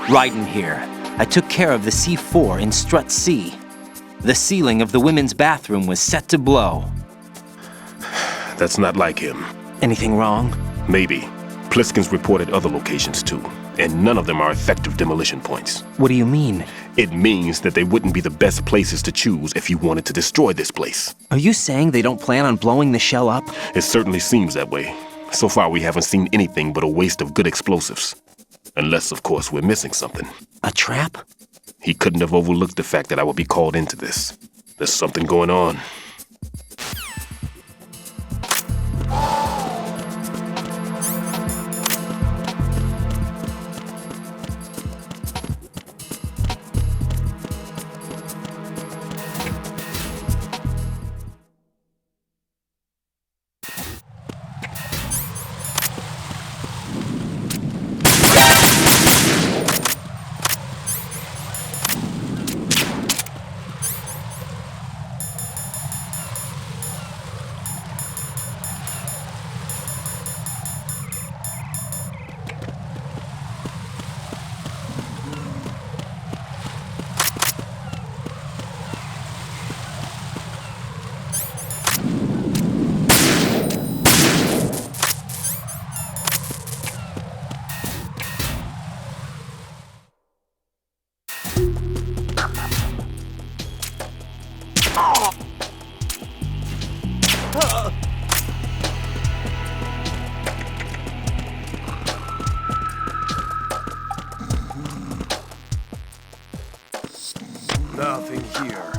Raiden here. I took care of the C4 in Strut C. The ceiling of the women's bathroom was set to blow. That's not like him. Anything wrong? Maybe. Pliskin's reported other locations too, and none of them are effective demolition points. What do you mean? It means that they wouldn't be the best places to choose if you wanted to destroy this place. Are you saying they don't plan on blowing the shell up? It certainly seems that way. So far we haven't seen anything but a waste of good explosives. Unless, of course, we're missing something. A trap? He couldn't have overlooked the fact that I would be called into this. There's something going on. Nothing here.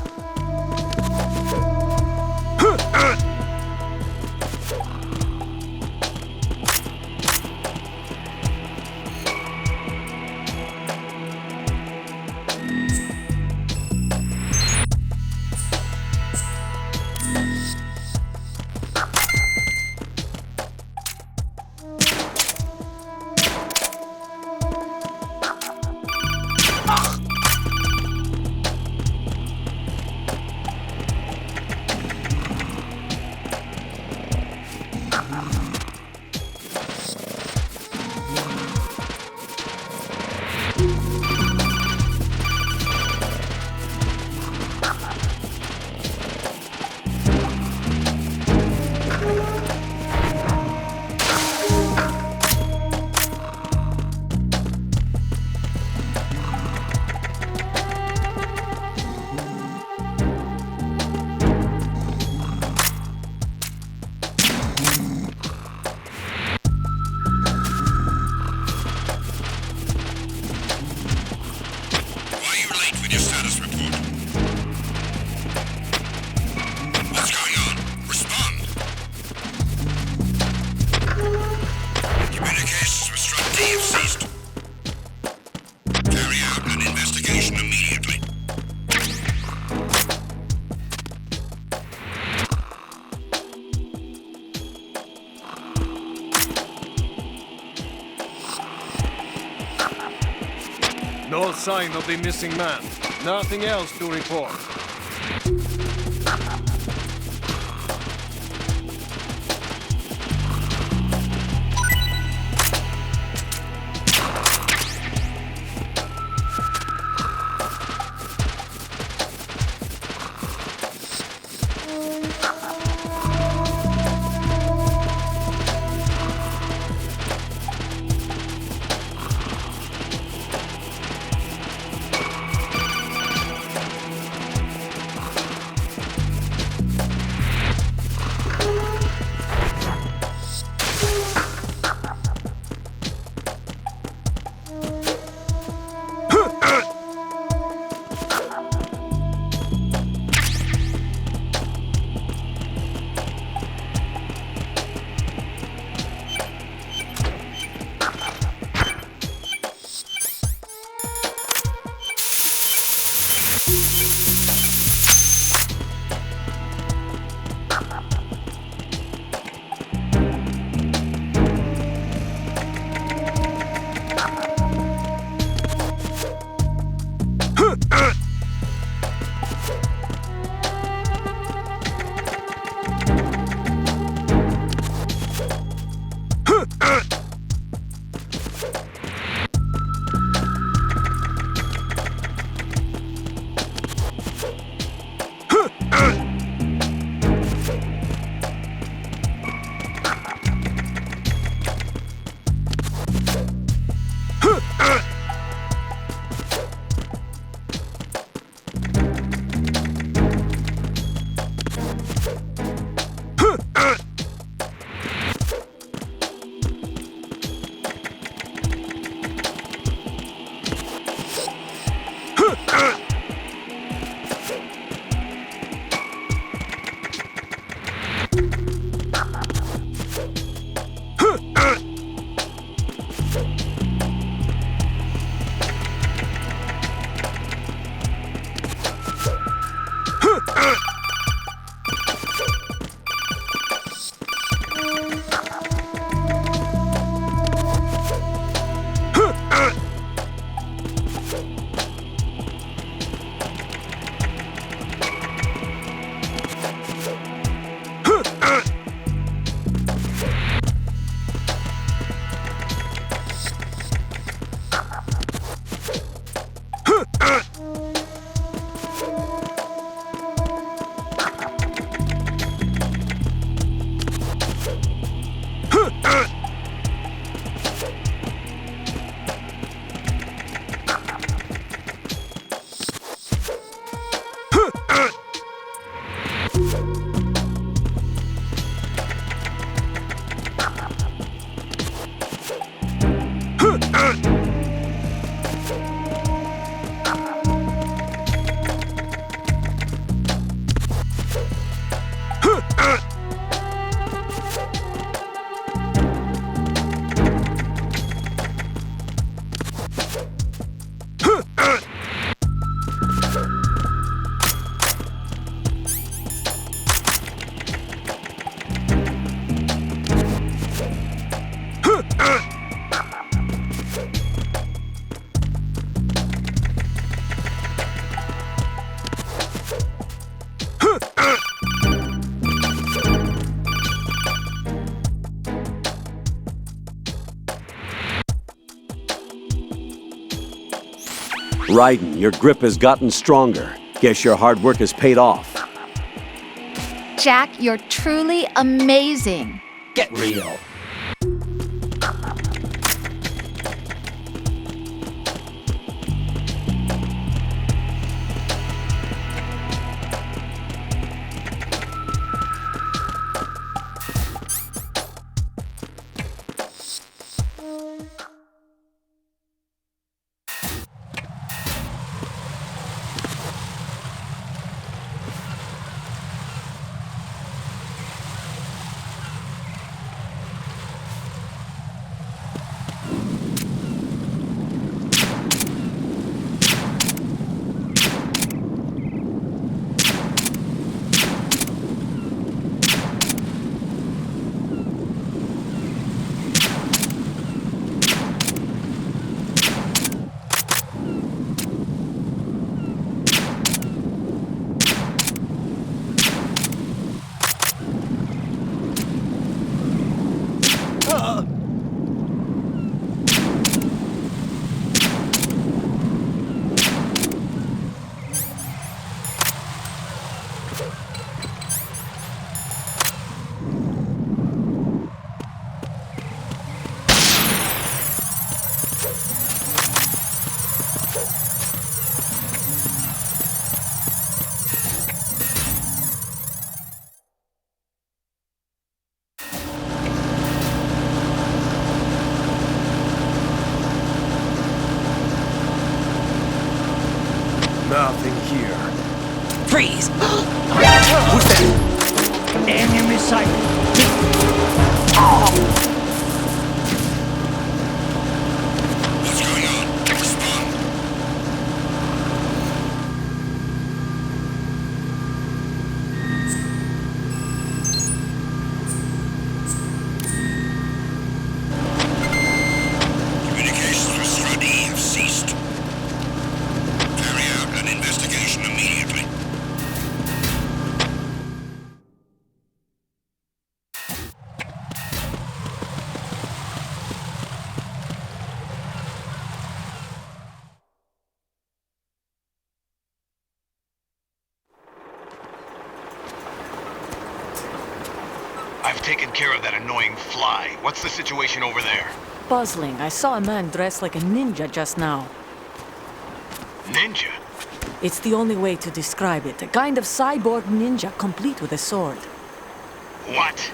No sign of the missing man. Nothing else to report. Raiden, your grip has gotten stronger. Guess your hard work has paid off. Jack, you're truly amazing. Get real. Nothing here. Freeze! Who's that? Enemy sight. What's going on? Respond. Communications with Strut E have ceased. Carry out an investigation immediately. I've taken care of that annoying fly. What's the situation over there? Puzzling. I saw a man dressed like a ninja just now. Ninja? It's the only way to describe it. A kind of cyborg ninja complete with a sword. What?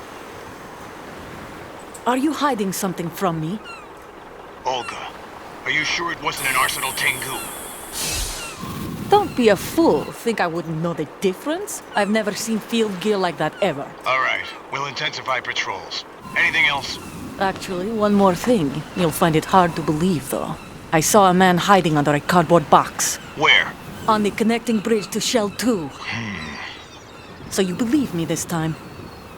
Are you hiding something from me? Olga, are you sure it wasn't an Arsenal Tengu? Don't be a fool. Think I wouldn't know the difference? I've never seen field gear like that ever. All right, we'll intensify patrols. Anything else? Actually, one more thing. You'll find it hard to believe, though. I saw a man hiding under a cardboard box. Where? On the connecting bridge to Shell 2. So you believe me this time?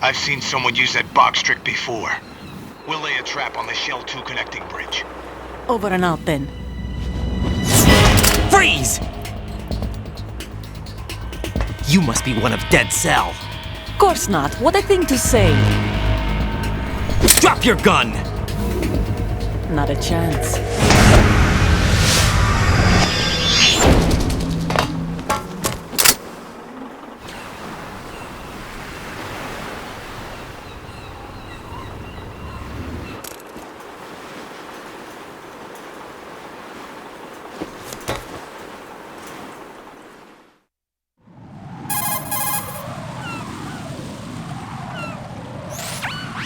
I've seen someone use that box trick before. We'll lay a trap on the Shell 2 connecting bridge. Over and out, then. Freeze! You must be one of Dead Cell. Of course not. What a thing to say. Drop your gun! Not a chance.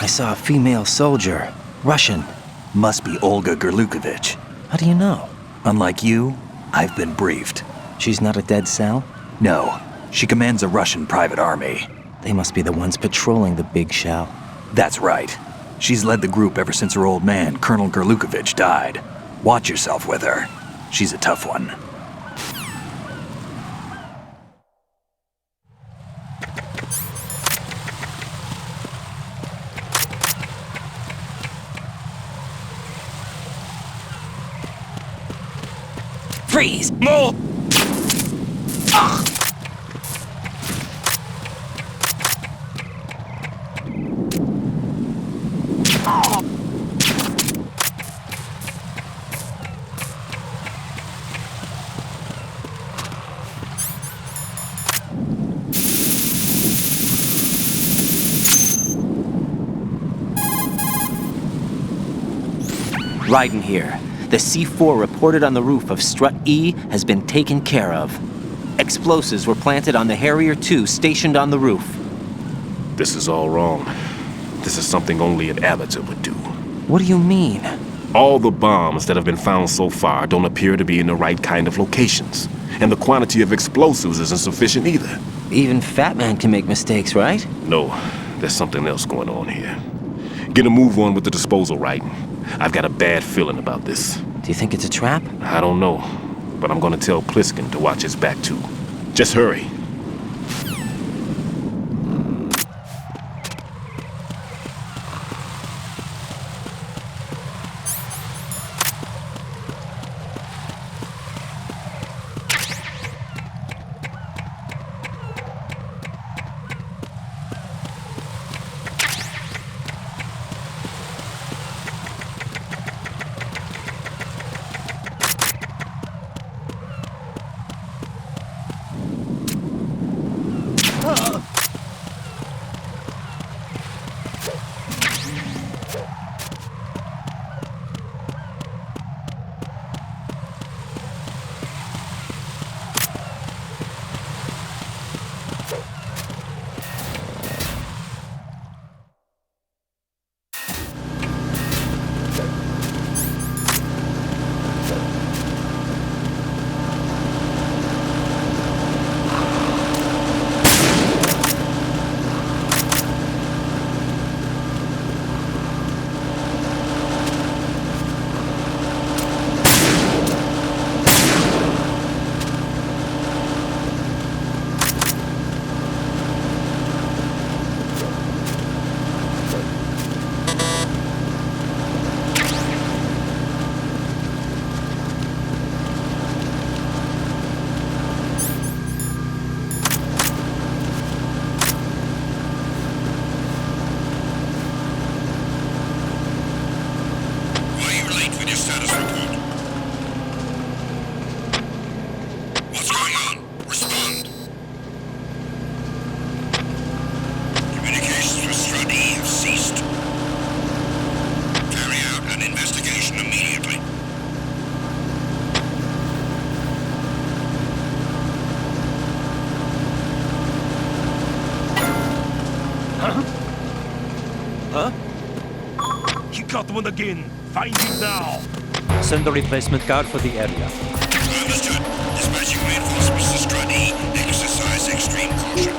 I saw a female soldier. Russian. Must be Olga Gerlukovich. How do you know? Unlike you, I've been briefed. She's not a Dead Cell? No, she commands a Russian private army. They must be the ones patrolling the big shell. That's right. She's led the group ever since her old man, Colonel Gerlukovich, died. Watch yourself with her. She's a tough one. Freeze! Move! Raiden here. The C4 reported on the roof of Strut E has been taken care of. Explosives were planted on the Harrier 2 stationed on the roof. This is all wrong. This is something only an amateur would do. What do you mean? All the bombs that have been found so far don't appear to be in the right kind of locations. And the quantity of explosives isn't sufficient either. Even Fat Man can make mistakes, right? No, there's something else going on here. Get a move on with the disposal, Raiden. I've got a bad feeling about this. Do you think it's a trap? I don't know, but I'm gonna tell Pliskin to watch his back too. Just hurry. One again. Find him now. Send a replacement guard for the area. Understood. Dispatching reinforcements to Strut E. Exercise extreme caution.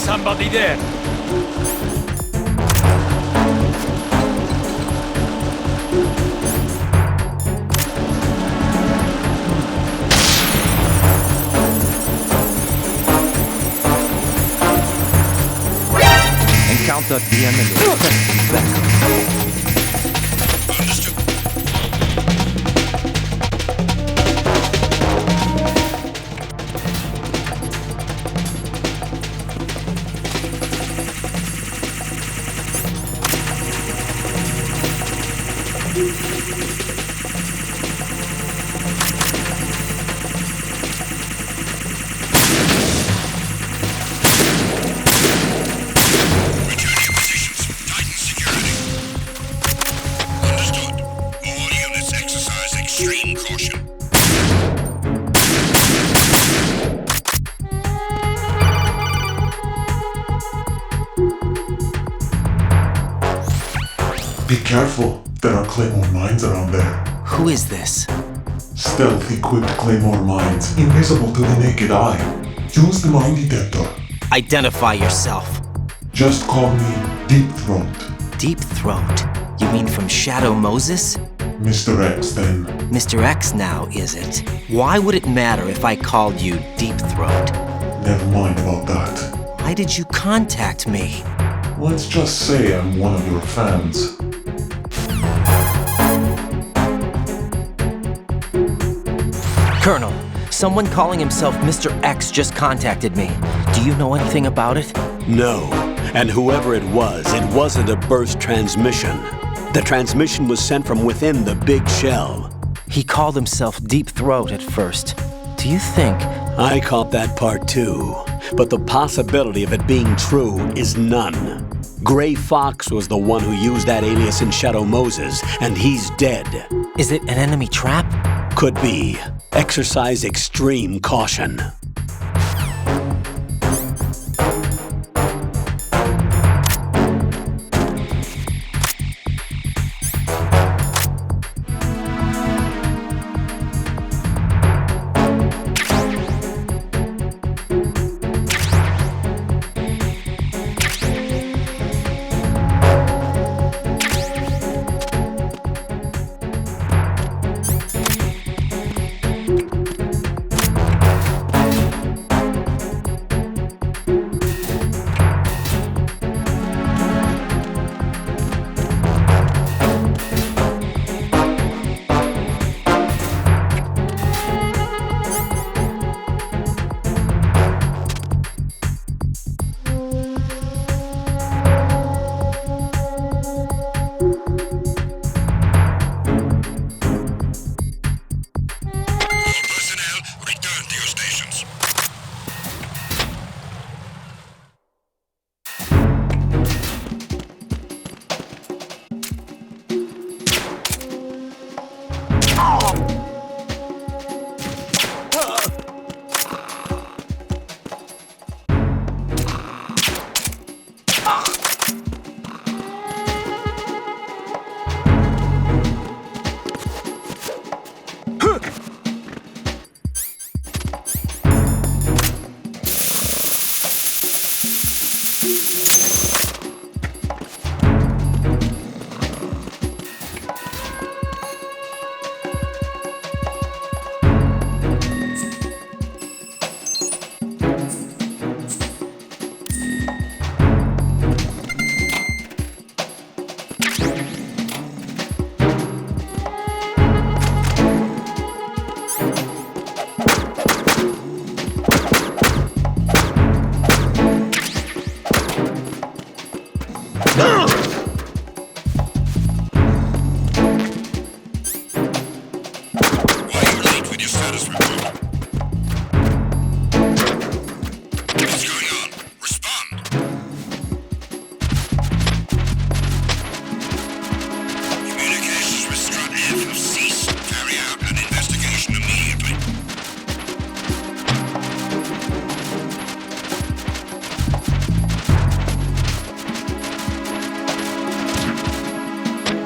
Somebody there. Encounter the enemy. Understood. Be careful, there are Claymore mines around there. Who is this? Stealth-equipped Claymore mines, invisible to the naked eye. Use the mine detector. Identify yourself. Just call me Deep Throat. Deep Throat? You mean from Shadow Moses? Mr. X, then. Mr. X now, is it? Why would it matter if I called you Deep Throat? Never mind about that. Why did you contact me? Let's just say I'm one of your fans. Colonel, someone calling himself Mr. X just contacted me. Do you know anything about it? No. And whoever it wasn't a burst transmission. The transmission was sent from within the big shell. He called himself Deep Throat at first. Do you think... I caught that part too. But the possibility of it being true is none. Gray Fox was the one who used that alias in Shadow Moses, and he's dead. Is it an enemy trap? Could be. Exercise extreme caution.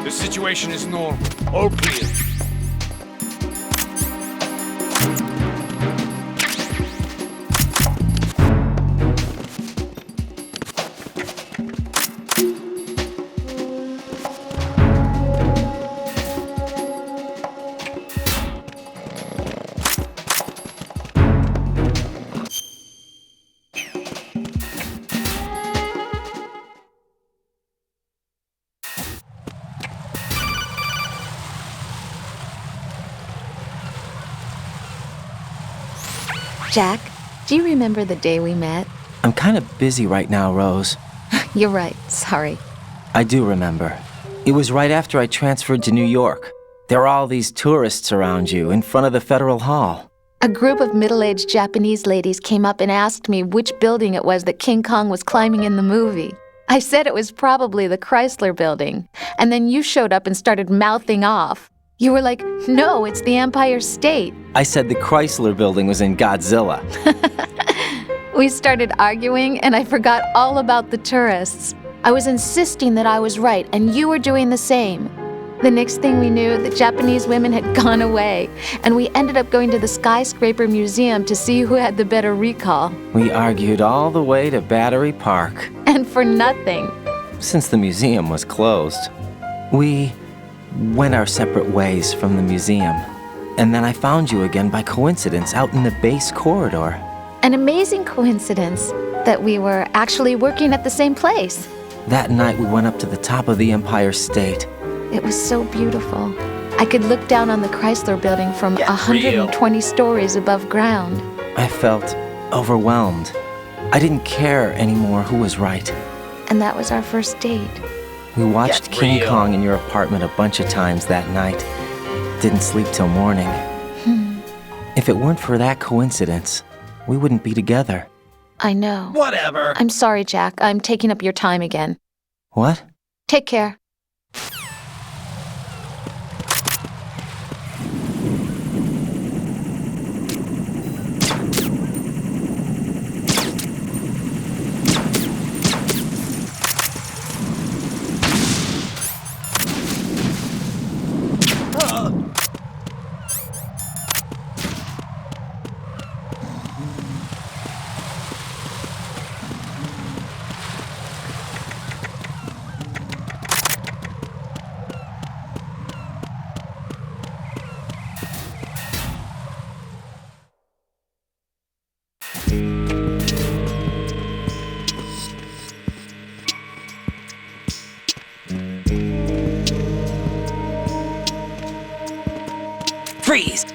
Situation is normal. All clear. Jack, do you remember the day we met? I'm kind of busy right now, Rose. You're right, sorry. I do remember. It was right after I transferred to New York. There are all these tourists around you in front of the Federal Hall. A group of middle-aged Japanese ladies came up and asked me which building it was that King Kong was climbing in the movie. I said it was probably the Chrysler Building, and then you showed up and started mouthing off. You were like, no, it's the Empire State. I said the Chrysler Building was in Godzilla. We started arguing, and I forgot all about the tourists. I was insisting that I was right, and you were doing the same. The next thing we knew, the Japanese women had gone away, and we ended up going to the Skyscraper Museum to see who had the better recall. We argued all the way to Battery Park. And for nothing. Since the museum was closed, we went our separate ways from the museum. And then I found you again by coincidence out in the base corridor. An amazing coincidence that we were actually working at the same place. That night we went up to the top of the Empire State. It was so beautiful. I could look down on the Chrysler building from 120 stories above ground. I felt overwhelmed. I didn't care anymore who was right. And that was our first date. We watched King Kong in your apartment a bunch of times that night. Didn't sleep till morning. If it weren't for that coincidence, we wouldn't be together. I know. Whatever. I'm sorry, Jack. I'm taking up your time again. What? Take care. Freeze!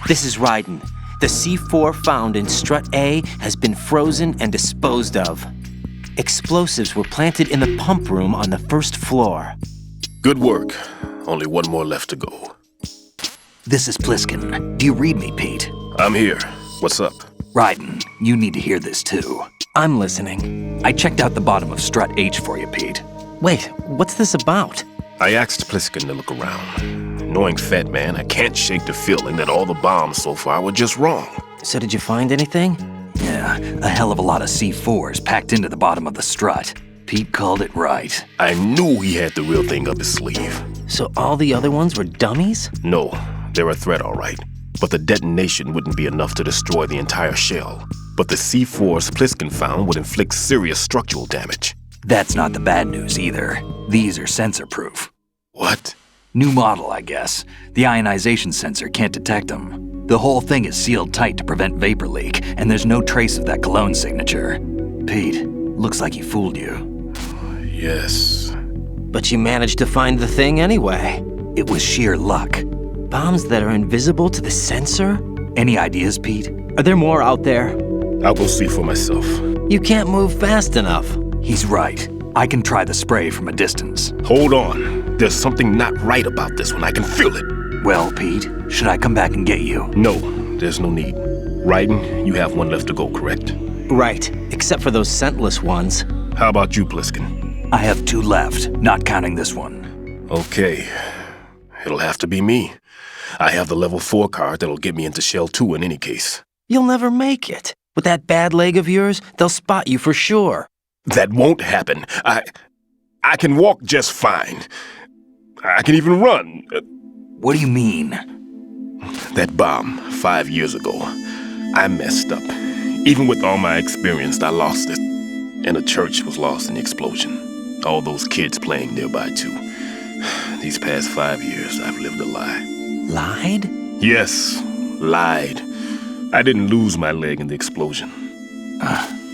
This is Raiden. The C4 found in Strut A has been frozen and disposed of. Explosives were planted in the pump room on the first floor. Good work. Only one more left to go. This is Pliskin. Do you read me, Pete? I'm here. What's up? Raiden, you need to hear this too. I'm listening. I checked out the bottom of Strut H for you, Pete. Wait, what's this about? I asked Pliskin to look around. Knowing Fat Man, I can't shake the feeling that all the bombs so far were just wrong. So did you find anything? Yeah, a hell of a lot of C4s packed into the bottom of the strut. Pete called it right. I knew he had the real thing up his sleeve. So all the other ones were dummies? No, they're a threat, all right. But the detonation wouldn't be enough to destroy the entire shell. But the C4s Pliskin found would inflict serious structural damage. That's not the bad news either. These are sensor-proof. What? New model, I guess. The ionization sensor can't detect them. The whole thing is sealed tight to prevent vapor leak, and there's no trace of that cologne signature. Pete, looks like he fooled you. Yes. But you managed to find the thing anyway. It was sheer luck. Bombs that are invisible to the sensor? Any ideas, Pete? Are there more out there? I'll go see for myself. You can't move fast enough. He's right. I can try the spray from a distance. Hold on. There's something not right about this one. I can feel it. Well, Pete, should I come back and get you? No, there's no need. Raiden, you have one left to go, correct? Right, except for those scentless ones. How about you, Pliskin? I have 2 left, not counting this one. Okay. It'll have to be me. I have the level 4 card that'll get me into Shell 2 in any case. You'll never make it. With that bad leg of yours, they'll spot you for sure. That won't happen. I can walk just fine. I can even run. What do you mean? That bomb, 5 years ago. I messed up. Even with all my experience, I lost it. And a church was lost in the explosion. All those kids playing nearby, too. These past 5 years, I've lived a lie. Lied? Yes, lied. I didn't lose my leg in the explosion.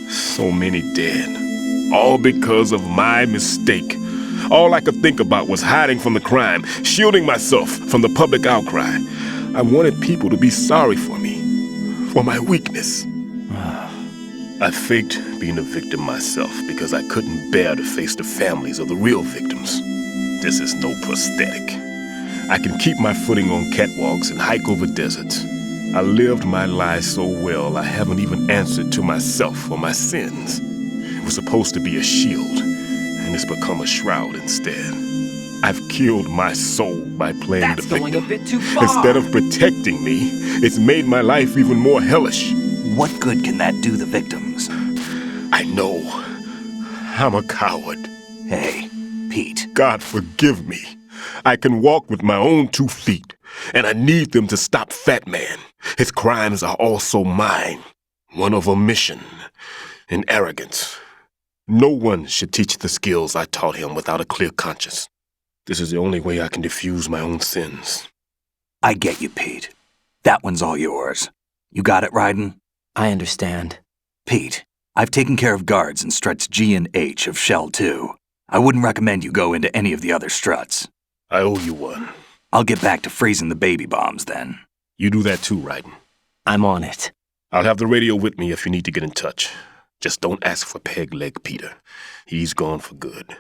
So many dead. All because of my mistake. All I could think about was hiding from the crime, shielding myself from the public outcry. I wanted people to be sorry for me, for my weakness. I faked being a victim myself because I couldn't bear to face the families of the real victims. This is no prosthetic. I can keep my footing on catwalks and hike over deserts. I lived my lie so well I haven't even answered to myself for my sins. It was supposed to be a shield, and it's become a shroud instead. I've killed my soul by playing the victim. That's going a bit too far. Instead of protecting me, it's made my life even more hellish. What good can that do the victims? I know. I'm a coward. Hey, Pete. God forgive me. I can walk with my own 2 feet, and I need them to stop Fat Man. His crimes are also mine. One of omission and arrogance. No one should teach the skills I taught him without a clear conscience. This is the only way I can diffuse my own sins. I get you, Pete. That one's all yours. You got it, Ryden? I understand. Pete, I've taken care of guards in Struts G and H of Shell 2. I wouldn't recommend you go into any of the other struts. I owe you one. I'll get back to freezing the baby bombs then. You do that too, Ryden. I'm on it. I'll have the radio with me if you need to get in touch. Just don't ask for Peg Leg Peter. He's gone for good.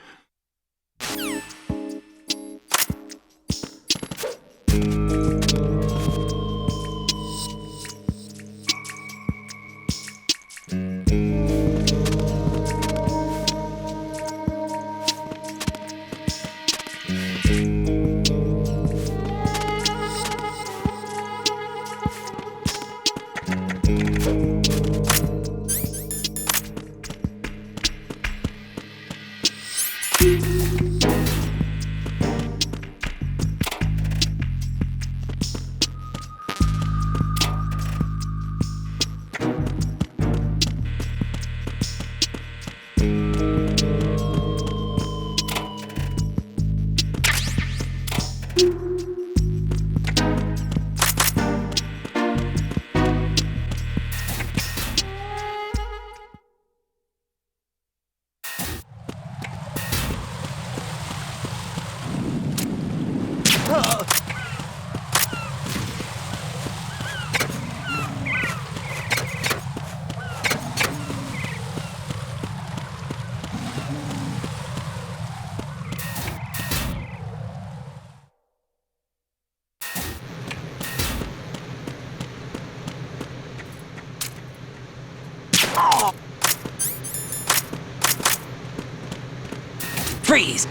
Freeze!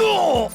Oh!